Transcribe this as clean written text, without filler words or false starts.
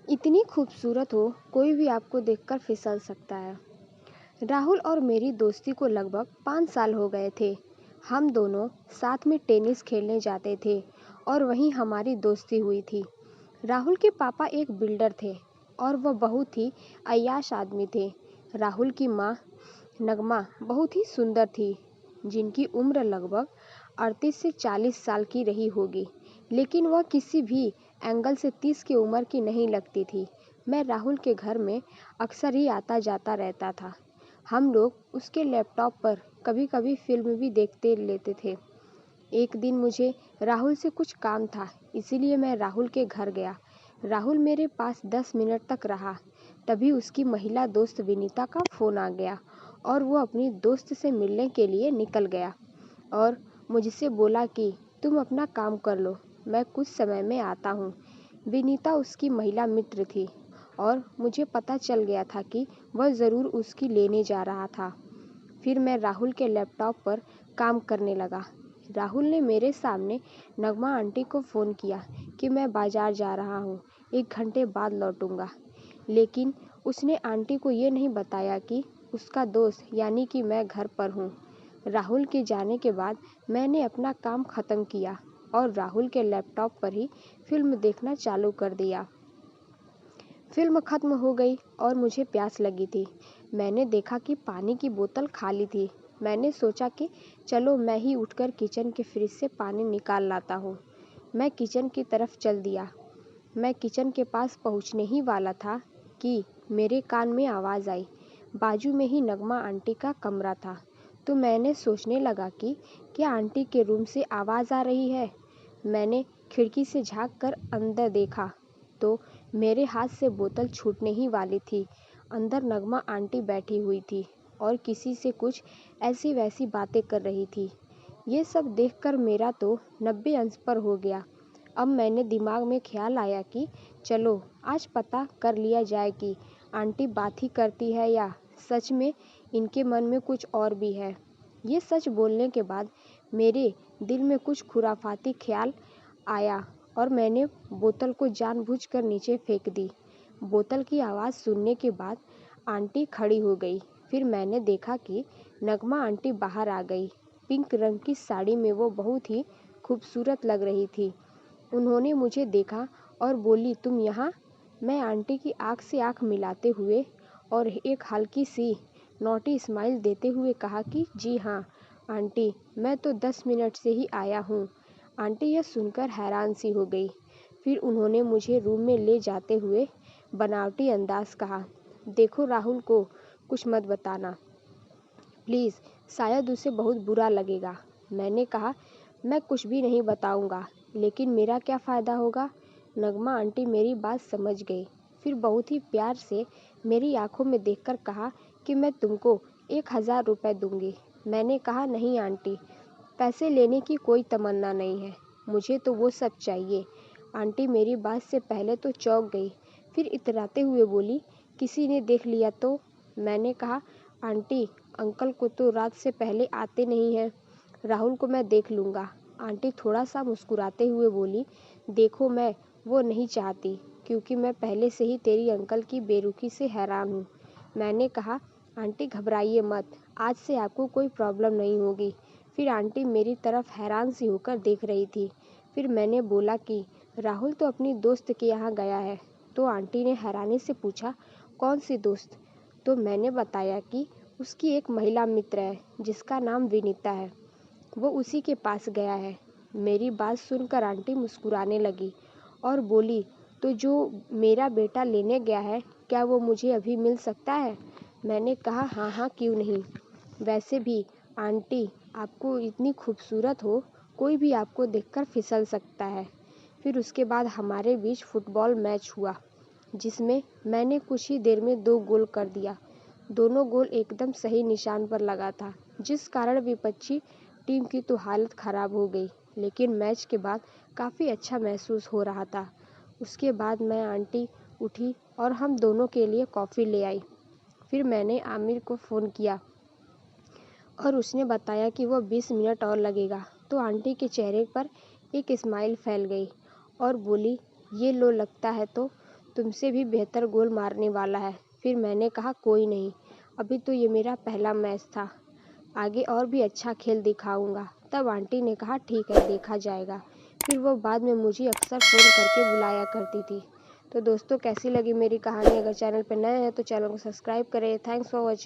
इतनी खूबसूरत हो, कोई भी आपको देखकर फिसल सकता है। राहुल और मेरी दोस्ती को लगभग 5 साल हो गए थे। हम दोनों साथ में टेनिस खेलने जाते थे और वहीं हमारी दोस्ती हुई थी। राहुल के पापा एक बिल्डर थे और वह बहुत ही अय्याश आदमी थे। राहुल की माँ नगमा बहुत ही सुंदर थी, जिनकी उम्र लगभग 38 से 40 साल की रही होगी, लेकिन वह किसी भी एंगल से 30 की उम्र की नहीं लगती थी। मैं राहुल के घर में अक्सर ही आता जाता रहता था। हम लोग उसके लैपटॉप पर कभी-कभी फिल्म भी देखते लेते थे। एक दिन मुझे राहुल से कुछ काम था, इसीलिए मैं राहुल के घर गया। राहुल मेरे पास 10 मिनट तक रहा। तभी उसकी महिला दोस्त विनीता का फ़ोन आ गया और वो अपनी दोस्त से मिलने के लिए निकल गया और मुझसे बोला कि तुम अपना काम कर लो, मैं कुछ समय में आता हूँ। विनीता उसकी महिला मित्र थी और मुझे पता चल गया था कि वह ज़रूर उसकी लेने जा रहा था। फिर मैं राहुल के लैपटॉप पर काम करने लगा। राहुल ने मेरे सामने नगमा आंटी को फ़ोन किया कि मैं बाज़ार जा रहा हूँ, 1 घंटे बाद लौटूंगा। लेकिन उसने आंटी को ये नहीं बताया कि उसका दोस्त यानी कि मैं घर पर हूँ। राहुल के जाने के बाद मैंने अपना काम ख़त्म किया और राहुल के लैपटॉप पर ही फिल्म देखना चालू कर दिया। फिल्म ख़त्म हो गई और मुझे प्यास लगी थी। मैंने देखा कि पानी की बोतल खाली थी। मैंने सोचा कि चलो मैं ही उठकर किचन के फ्रिज से पानी निकाल लाता हूँ। मैं किचन की तरफ चल दिया। मैं किचन के पास पहुँचने ही वाला था कि मेरे कान में आवाज़ आई। बाजू में ही नगमा आंटी का कमरा था, तो मैंने सोचने लगा कि क्या आंटी के रूम से आवाज़ आ रही है। मैंने खिड़की से झाँक कर अंदर देखा तो मेरे हाथ से बोतल छूटने ही वाली थी। अंदर नगमा आंटी बैठी हुई थी और किसी से कुछ ऐसी वैसी बातें कर रही थी। ये सब देखकर मेरा तो 90 अंश पर हो गया। अब मैंने दिमाग में ख्याल आया कि चलो आज पता कर लिया जाए कि आंटी बात ही करती है या सच में इनके मन में कुछ और भी है। ये सच बोलने के बाद मेरे दिल में कुछ खुराफाती ख्याल आया और मैंने बोतल को जानबूझकर नीचे फेंक दी। बोतल की आवाज़ सुनने के बाद आंटी खड़ी हो गई। फिर मैंने देखा कि नगमा आंटी बाहर आ गई। पिंक रंग की साड़ी में वो बहुत ही खूबसूरत लग रही थी। उन्होंने मुझे देखा और बोली, तुम यहाँ? मैं आंटी की आँख से आँख मिलाते हुए और एक हल्की सी नॉटी स्माइल देते हुए कहा कि जी हाँ आंटी, मैं तो 10 मिनट से ही आया हूँ। आंटी यह सुनकर हैरान सी हो गई। फिर उन्होंने मुझे रूम में ले जाते हुए बनावटी अंदाज कहा, देखो राहुल को कुछ मत बताना प्लीज़, शायद उसे बहुत बुरा लगेगा। मैंने कहा, मैं कुछ भी नहीं बताऊंगा, लेकिन मेरा क्या फ़ायदा होगा। नगमा आंटी मेरी बात समझ गई। फिर बहुत ही प्यार से मेरी आंखों में देखकर कहा कि मैं तुमको 1000 रुपये दूंगी। मैंने कहा, नहीं आंटी, पैसे लेने की कोई तमन्ना नहीं है, मुझे तो वो सब चाहिए। आंटी मेरी बात से पहले तो चौंक गई, फिर इतराते हुए बोली, किसी ने देख लिया तो? मैंने कहा, आंटी, अंकल को तो रात से पहले आते नहीं हैं, राहुल को मैं देख लूँगा। आंटी थोड़ा सा मुस्कुराते हुए बोली, देखो मैं वो नहीं चाहती, क्योंकि मैं पहले से ही तेरी अंकल की बेरुखी से हैरान हूँ। मैंने कहा, आंटी घबराइए मत, आज से आपको कोई प्रॉब्लम नहीं होगी। फिर आंटी मेरी तरफ हैरान सी होकर देख रही थी। फिर मैंने बोला कि राहुल तो अपनी दोस्त के यहाँ गया है। तो आंटी ने हैरानी से पूछा, कौन सी दोस्त? तो मैंने बताया कि उसकी एक महिला मित्र है जिसका नाम विनीता है, वो उसी के पास गया है। मेरी बात सुनकर आंटी मुस्कुराने लगी और बोली, तो जो मेरा बेटा लेने गया है, क्या वो मुझे अभी मिल सकता है? मैंने कहा, हाँ हाँ, क्यों नहीं। वैसे भी आंटी, आपको इतनी खूबसूरत हो, कोई भी आपको देखकर फिसल सकता है। फिर उसके बाद हमारे बीच फुटबॉल मैच हुआ, जिसमें मैंने कुछ ही देर में 2 गोल कर दिया। दोनों गोल एकदम सही निशान पर लगा था, जिस कारण विपक्षी टीम की तो हालत ख़राब हो गई, लेकिन मैच के बाद काफ़ी अच्छा महसूस हो रहा था। उसके बाद मैं आंटी उठी और हम दोनों के लिए कॉफ़ी ले आई। फिर मैंने आमिर को फ़ोन किया और उसने बताया कि वह 20 मिनट और लगेगा। तो आंटी के चेहरे पर एक स्माइल फैल गई और बोली, ये लो लगता है तो तुमसे भी बेहतर गोल मारने वाला है। फिर मैंने कहा कोई नहीं, अभी तो ये मेरा पहला मैच था, आगे और भी अच्छा खेल दिखाऊंगा। तब आंटी ने कहा ठीक है, देखा जाएगा। फिर वो बाद में मुझे अक्सर फ़ोन करके बुलाया करती थी। तो दोस्तों, कैसी लगी मेरी कहानी? अगर चैनल पर नए हैं तो चैनल को सब्सक्राइब करें। Thanks for watching.